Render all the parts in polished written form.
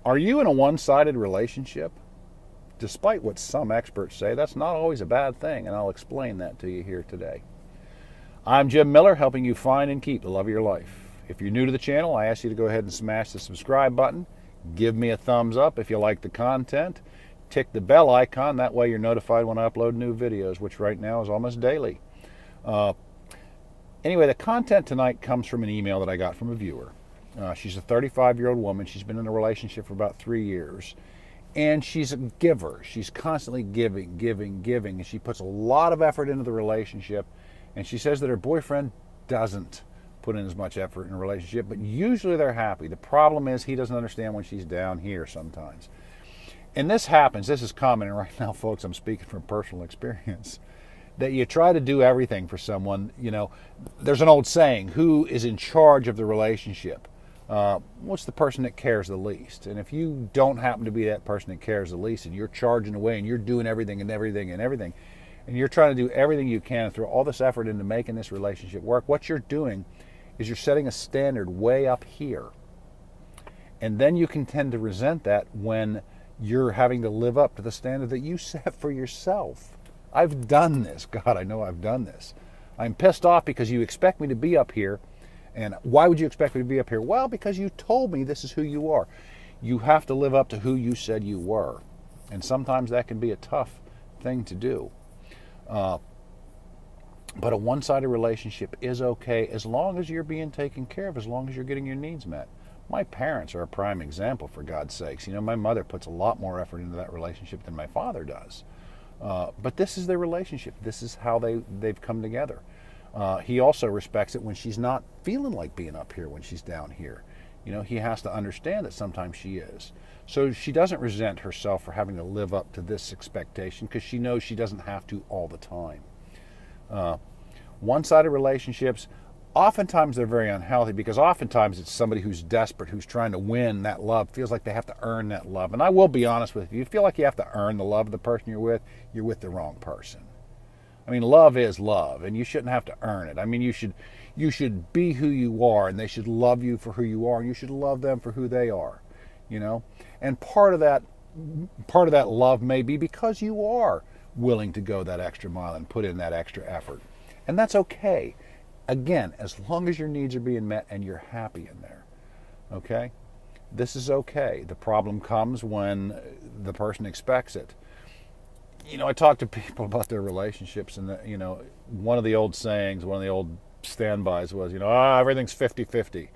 Are you in a one-sided relationship? Despite what some experts say, that's not always a bad thing, and I'll explain that to you here today. I'm Jim Miller, helping you find and keep the love of your life. If you're new to the channel, I ask you to go ahead and smash the subscribe button. Give me a thumbs up if you like the content. Tick the bell icon, that way you're notified when I upload new videos, which right now is almost daily. Anyway, the content tonight comes from an email that I got from a viewer. She's a 35-year-old woman. She's been in a relationship for about 3 years. And she's a giver. She's constantly giving, and she puts a lot of effort into the relationship. And she says that her boyfriend doesn't put in as much effort in a relationship, but usually they're happy. The problem is he doesn't understand when she's down here sometimes. And this happens. This is common. And right now, folks, I'm speaking from personal experience. That you try to do everything for someone. You know, there's an old saying, who is in charge of the relationship? What's the person that cares the least? And if you don't happen to be that person that cares the least, and you're charging away and you're doing everything, and you're trying to do everything you can and throw all this effort into making this relationship work, what you're doing is you're setting a standard way up here. And then you can tend to resent that when you're having to live up to the standard that you set for yourself. I've done this. God, I know I've done this. I'm pissed off because you expect me to be up here. And why would you expect me to be up here? Well, because you told me this is who you are. You have to live up to who you said you were. And sometimes that can be a tough thing to do. But a one-sided relationship is okay as long as you're being taken care of, as long as you're getting your needs met. My parents are a prime example, for God's sakes. You know, my mother puts a lot more effort into that relationship than my father does. But this is their relationship. This is how they've come together. He also respects it when she's not feeling like being up here, when she's down here. You know, he has to understand that sometimes she is. So she doesn't resent herself for having to live up to this expectation because she knows she doesn't have to all the time. One-sided relationships, oftentimes they're very unhealthy because oftentimes it's somebody who's desperate, who's trying to win that love, feels like they have to earn that love. And I will be honest with you, if you feel like you have to earn the love of the person you're with the wrong person. I mean, love is love, and you shouldn't have to earn it. I mean, you should be who you are, and they should love you for who you are, and you should love them for who they are, you know? And part of that love may be because you are willing to go that extra mile and put in that extra effort. And that's okay. Again, as long as your needs are being met and you're happy in there, okay? This is okay. The problem comes when the person expects it. You know, I talk to people about their relationships, and, you know, one of the old sayings, one of the old standbys was, you know, everything's 50-50. You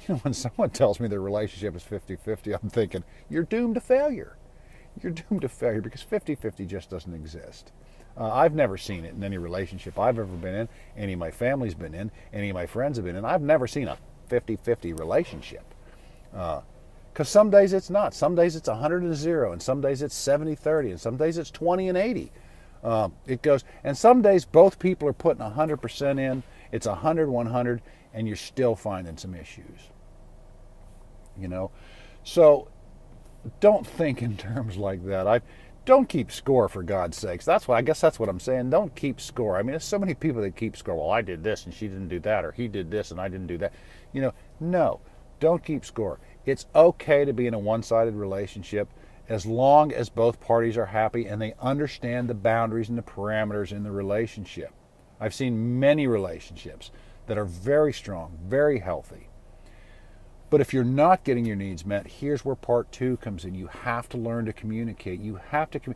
know, when someone tells me their relationship is 50-50, I'm thinking, you're doomed to failure. You're doomed to failure because 50-50 just doesn't exist. I've never seen it in any relationship I've ever been in, any of my family's been in, any of my friends have been in. I've never seen a 50-50 relationship. Because some days it's not. Some days it's 100-0, and some days it's 70-30, and some days it's 20-80. It goes, and some days both people are putting 100% in. It's 100-100, and you're still finding some issues. You know, so don't think in terms like that. Don't keep score, for God's sakes. I guess that's what I'm saying. Don't keep score. I mean, there's so many people that keep score. Well, I did this and she didn't do that, or he did this and I didn't do that. You know, no, don't keep score. It's okay to be in a one-sided relationship as long as both parties are happy and they understand the boundaries and the parameters in the relationship. I've seen many relationships that are very strong, very healthy. But if you're not getting your needs met, here's where part 2 comes in. You have to learn to communicate. You have to,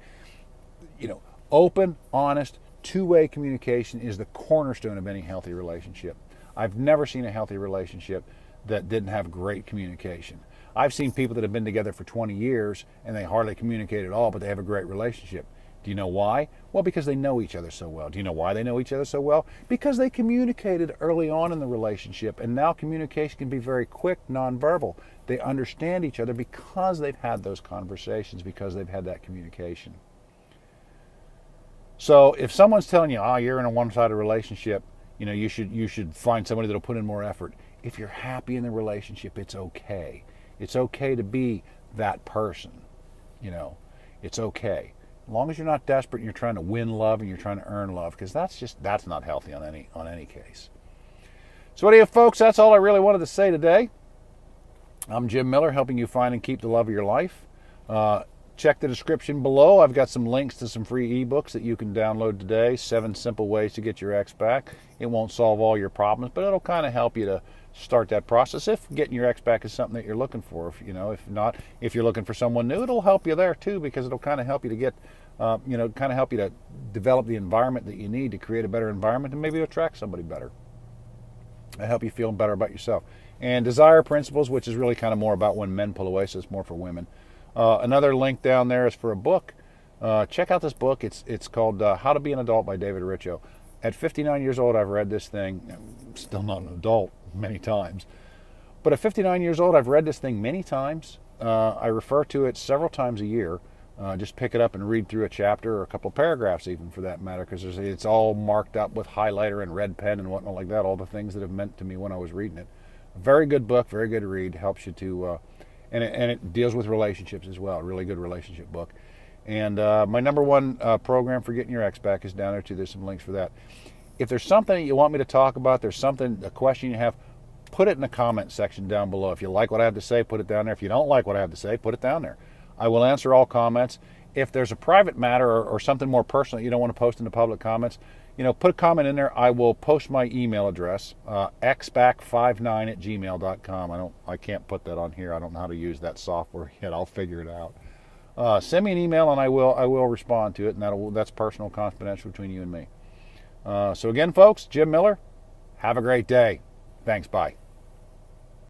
open, honest, two-way communication is the cornerstone of any healthy relationship. I've never seen a healthy relationship that didn't have great communication. I've seen people that have been together for 20 years and they hardly communicate at all, but they have a great relationship. Do you know why? Well, because they know each other so well. Do you know why they know each other so well? Because they communicated early on in the relationship, and now communication can be very quick, nonverbal. They understand each other because they've had those conversations, because they've had that communication. So if someone's telling you, you're in a one-sided relationship, you should find somebody that'll put in more effort. If you're happy in the relationship, it's okay. It's okay to be that person. It's okay. As long as you're not desperate and you're trying to win love and you're trying to earn love, because that's not healthy on any case. So anyway, folks, that's all I really wanted to say today. I'm Jim Miller, helping you find and keep the love of your life. Check the description below. I've got some links to some free ebooks that you can download today. 7 simple ways to get your ex back. It won't solve all your problems, but it'll kind of help you to start that process if getting your ex back is something that you're looking for. If not, if you're looking for someone new, it'll help you there too, because it'll kind of help you to get, kind of help you to develop the environment that you need to create a better environment and maybe attract somebody better. It'll help you feel better about yourself. And Desire Principles, which is really kind of more about when men pull away, so it's more for women. Another link down there is for a book. Check out this book. It's called How to Be an Adult by David Richo. At 59 years old, I've read this thing. I'm still not an adult many times. But at 59 years old, I've read this thing many times. I refer to it several times a year. Just pick it up and read through a chapter or a couple of paragraphs even, for that matter, because it's all marked up with highlighter and red pen and whatnot like that, all the things that have meant to me when I was reading it. A very good book, very good read. Helps you to, and it deals with relationships as well. A really good relationship book. And my number one program for getting your ex back is down there too. There's some links for that. If there's something that you want me to talk about, a question you have, put it in the comment section down below. If you like what I have to say, put it down there. If you don't like what I have to say, put it down there. I will answer all comments. If there's a private matter or something more personal that you don't want to post in the public comments, put a comment in there. I will post my email address, xback59@gmail.com. I can't put that on here. I don't know how to use that software yet. I'll figure it out. Send me an email and I will respond to it, and that's personal, confidential between you and me. So again, folks, Jim Miller, have a great day. Thanks. Bye.